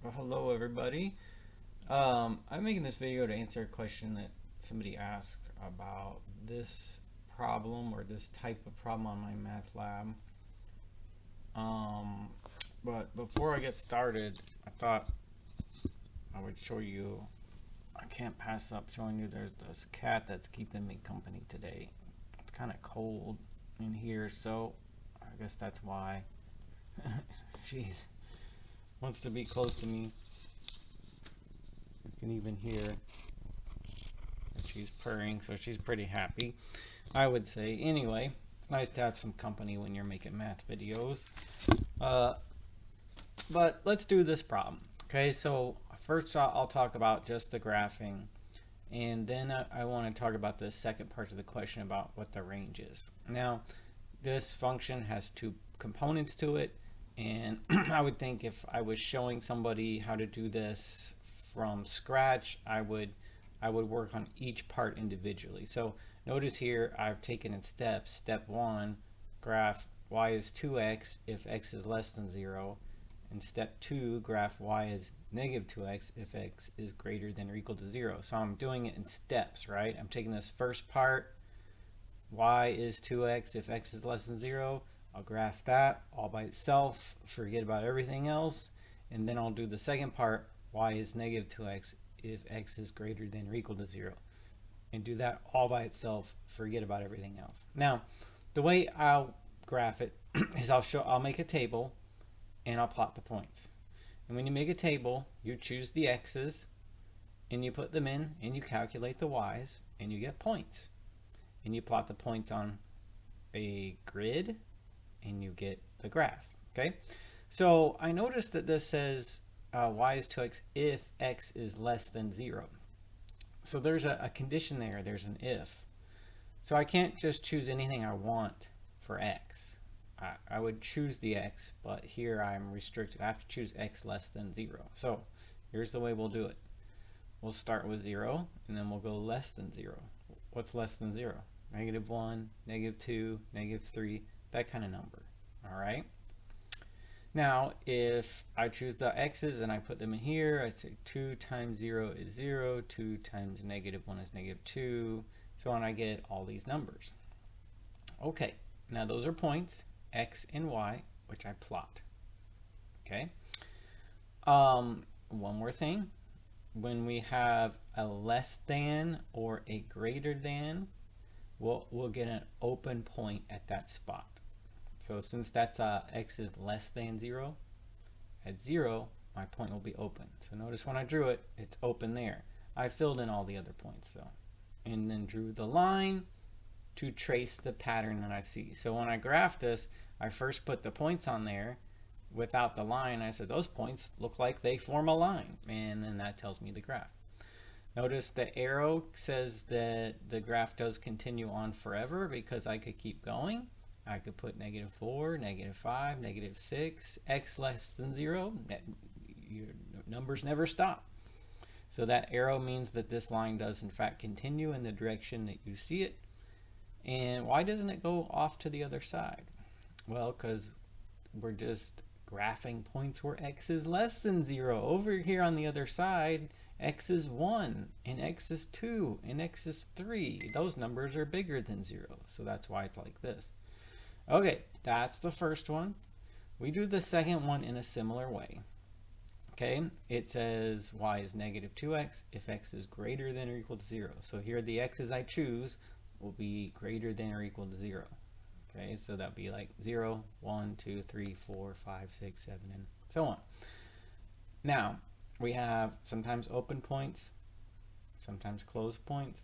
Well, hello everybody. I'm making this video to answer a question that somebody asked about this problem or this type of problem on my math lab. Um, but before I get started, I thought I would show you. I can't pass up showing you there's this cat that's keeping me company today. It's kind of cold in here, so I guess that's why. She's wants to be close to me. You can even hear she's purring, so she's pretty happy, I would say. Anyway, it's nice to have some company when you're making math videos. Uh, but let's do this problem. Okay, so first I'll talk about just the graphing, and then I want to talk about the second part of the question about what the range is. Now, this function has two components to it, and I would think if I was showing somebody how to do this from scratch, I would work on each part individually. So notice here I've taken in steps. Step 1, graph y is 2x if x is less than 0. And step 2, graph y is negative 2x if x is greater than or equal to 0. So I'm doing it in steps, right? I'm taking this first part, y is 2x if x is less than 0. I'll graph that all by itself, forget about everything else. And then I'll do the second part, y is negative 2x if x is greater than or equal to 0. And do that all by itself, forget about everything else. Now, the way I'll graph it is I'll make a table and I'll plot the points. And when you make a table, you choose the x's and you put them in and you calculate the y's and you get points. And you plot the points on a grid and you get the graph. Okay? So I noticed that this says y is 2x if x is less than 0. So there's a condition there. There's an if. So I can't just choose anything I want for x. I would choose the x, but here I'm restricted. I have to choose x less than 0. So here's the way we'll do it. We'll start with 0, and then we'll go less than 0. What's less than 0? Negative 1, negative 2, negative 3, that kind of number. All right? Now, if I choose the x's and I put them in here, I say 2 times 0 is 0, 2 times negative 1 is negative 2, so on I get all these numbers. Okay, now those are points, x and y, which I plot. Okay. One more thing. When we have a less than or a greater than, we'll get an open point at that spot. So since that's x is less than 0, at 0, my point will be open. So notice when I drew it, it's open there. I filled in all the other points though, and then drew the line to trace the pattern that I see. So when I graph this, I first put the points on there without the line. I said those points look like they form a line, and then that tells me the graph. Notice the arrow says that the graph does continue on forever because I could keep going. I could put negative 4, negative 5, negative 6, x less than 0. Your numbers never stop. So that arrow means that this line does in fact continue in the direction that you see it. And why doesn't it go off to the other side? Well, because we're just graphing points where x is less than 0. Over here on the other side, x is 1, and x is 2, and x is 3. Those numbers are bigger than 0, so that's why it's like this. Okay, that's the first one. We do the second one in a similar way. Okay, it says y is negative 2x if x is greater than or equal to 0. So here the x's I choose will be greater than or equal to 0. Okay, so that'd be like 0, 1, 2, 3, 4, 5, 6, 7, and so on. Now, we have sometimes open points, sometimes closed points.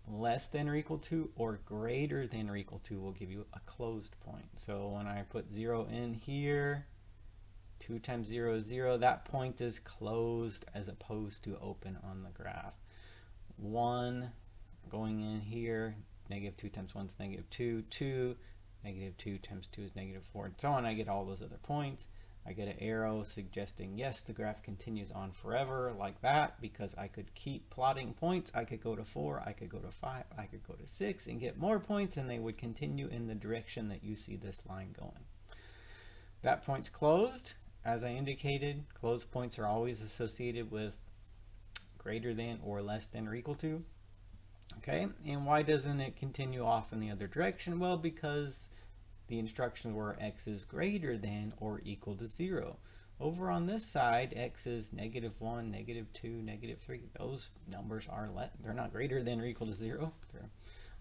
Less than or equal to or greater than or equal to will give you a closed point. So when I put 0 in here, 2 times 0 is 0. That point is closed as opposed to open on the graph. 1 going in here, negative 2 times 1 is negative 2. 2, negative 2 times 2 is negative 4, and so on. I get all those other points. I get an arrow suggesting, yes, the graph continues on forever like that because I could keep plotting points. I could go to 4, I could go to 5, I could go to 6 and get more points, and they would continue in the direction that you see this line going. That point's closed, as I indicated, closed points are always associated with greater than or less than or equal to. Okay, and why doesn't it continue off in the other direction? Well, because the instructions were x is greater than or equal to 0. Over on this side, x is -1, -2, -3. Those numbers are they're not greater than or equal to 0. They're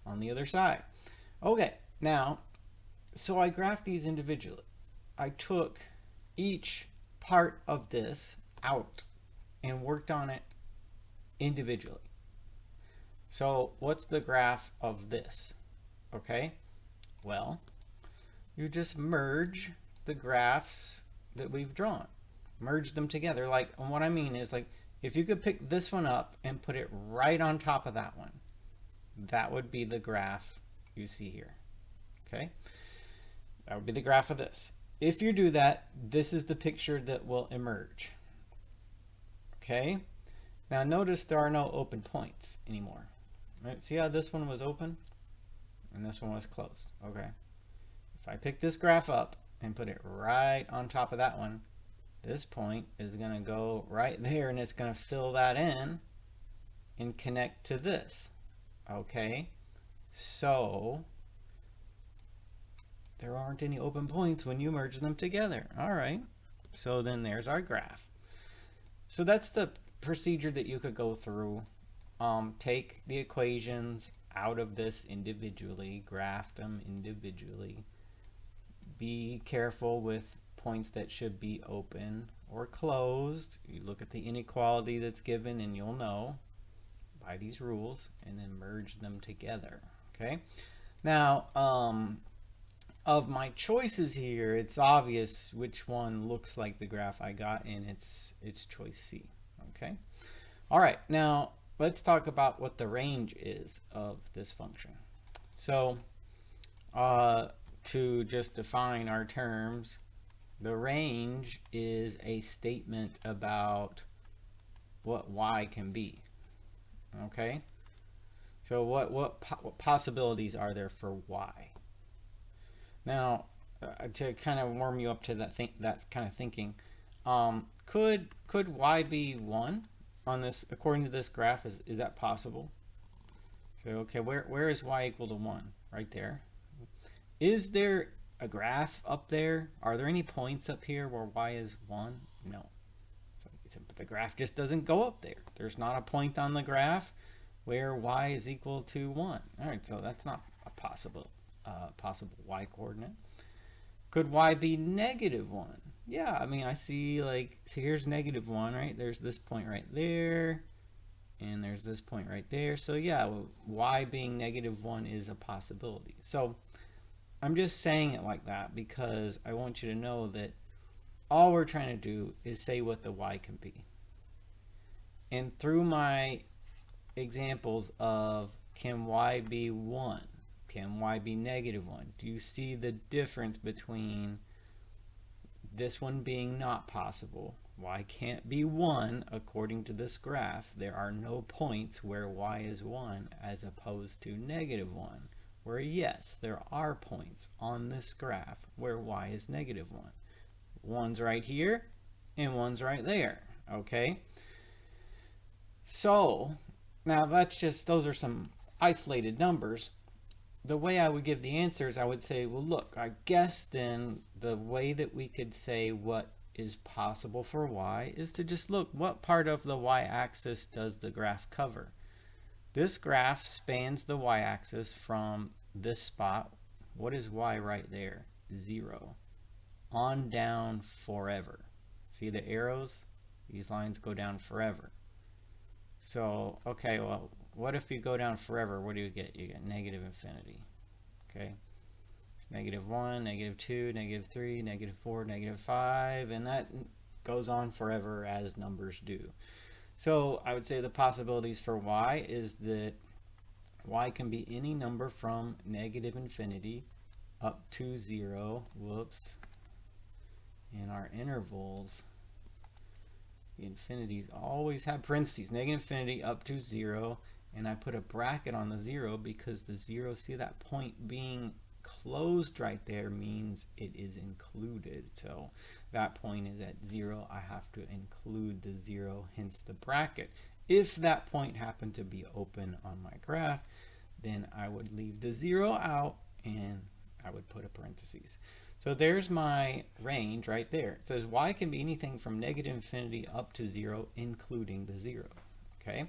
on the other side. Okay, now, so I graphed these individually. I took each part of this out and worked on it individually. So what's the graph of this? Okay, well, you just merge the graphs that we've drawn. Merge them together. Like, and what I mean is, like, if you could pick this one up and put it right on top of that one, that would be the graph you see here. Okay, that would be the graph of this. If you do that, this is the picture that will emerge. Okay, now notice there are no open points anymore. Right? See how this one was open and this one was closed? Okay, if I pick this graph up and put it right on top of that one, this point is going to go right there and it's going to fill that in and connect to this. Okay, so there aren't any open points when you merge them together. All right, so then there's our graph. So that's the procedure that you could go through. Take the equations out of this individually, graph them individually. Be careful with points that should be open or closed. You look at the inequality that's given and you'll know by these rules, and then merge them together. Okay, now of my choices here, it's obvious which one looks like the graph I got, and it's choice C. Okay, all right, now let's talk about what the range is of this function. So to just define our terms, the range is a statement about what y can be. Okay, so what possibilities are there for y? Now, to kind of warm you up to that kind of thinking, could y be 1 on this? According to this graph, is that possible? So okay, where is y equal to 1? Right there. Is there a graph up there? Are there any points up here where y is 1? No. So the graph just doesn't go up there. There's not a point on the graph where y is equal to 1. All right, so that's not a possible y coordinate. Could y be -1? Yeah, I mean, I see, like, so here's -1, right? There's this point right there, and there's this point right there. So yeah, y being -1 is a possibility. So I'm just saying it like that because I want you to know that all we're trying to do is say what the y can be. And through my examples of can y be 1? Can y be -1? Do you see the difference between this one being not possible? Y can't be 1 according to this graph. There are no points where y is 1 as opposed to -1, where yes, there are points on this graph where y is -1. One's right here and one's right there. Okay, so now that's just, those are some isolated numbers. The way I would give the answers, I would say, well, look, I guess then the way that we could say what is possible for y is to just look, what part of the y-axis does the graph cover? This graph spans the y-axis from this spot. What is y right there? 0. On down forever. See the arrows? These lines go down forever. So, okay, well, what if you go down forever? What do you get? You get -infinity. Okay, it's -1, -2, -3, -4, -5, and that goes on forever as numbers do. So I would say the possibilities for y is that y can be any number from -infinity up to 0. Whoops. In our intervals, the infinities always have parentheses, -infinity up to 0, and I put a bracket on the 0 because the 0, see that point being closed right there means it is included. So that point is at 0. I have to include the 0, hence the bracket. If that point happened to be open on my graph, then I would leave the 0 out and I would put a parentheses. So there's my range right there. It says y can be anything from negative infinity up to 0, including the 0. Okay.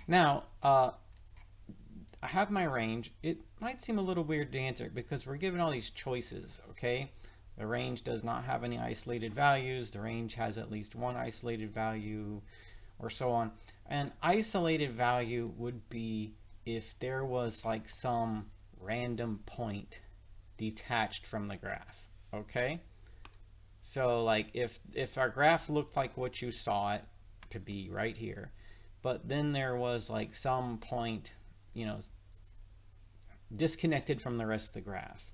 Now, I have my range. It might seem a little weird to answer because we're given all these choices, okay? The range does not have any isolated values. The range has at least one isolated value, or so on. An isolated value would be if there was like some random point detached from the graph, okay? So like if our graph looked like what you saw it to be right here, but then there was like some point, you know, disconnected from the rest of the graph,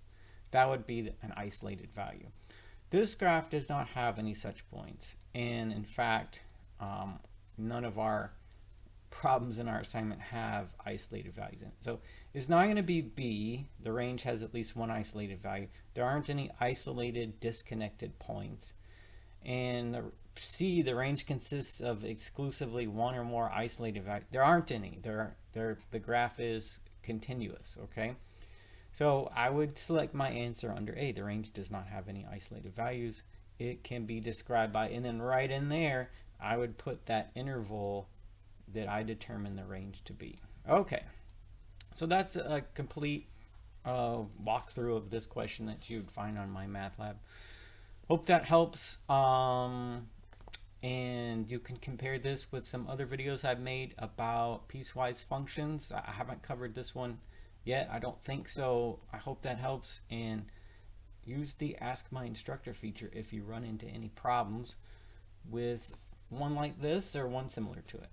that would be an isolated value. This graph does not have any such points, and in fact, none of our problems in our assignment have isolated values in it. So it's not going to be B. The range has at least one isolated value. There aren't any isolated disconnected points. And C, the range consists of exclusively one or more isolated values. There aren't any. The graph is continuous, okay? So I would select my answer under A. The range does not have any isolated values. It can be described by, and then right in there, I would put that interval that I determine the range to be. Okay, so that's a complete walkthrough of this question that you'd find on my math lab. Hope that helps. And you can compare this with some other videos I've made about piecewise functions. I haven't covered this one yet, I don't think so. I hope that helps, and use the Ask My Instructor feature if you run into any problems with one like this or one similar to it.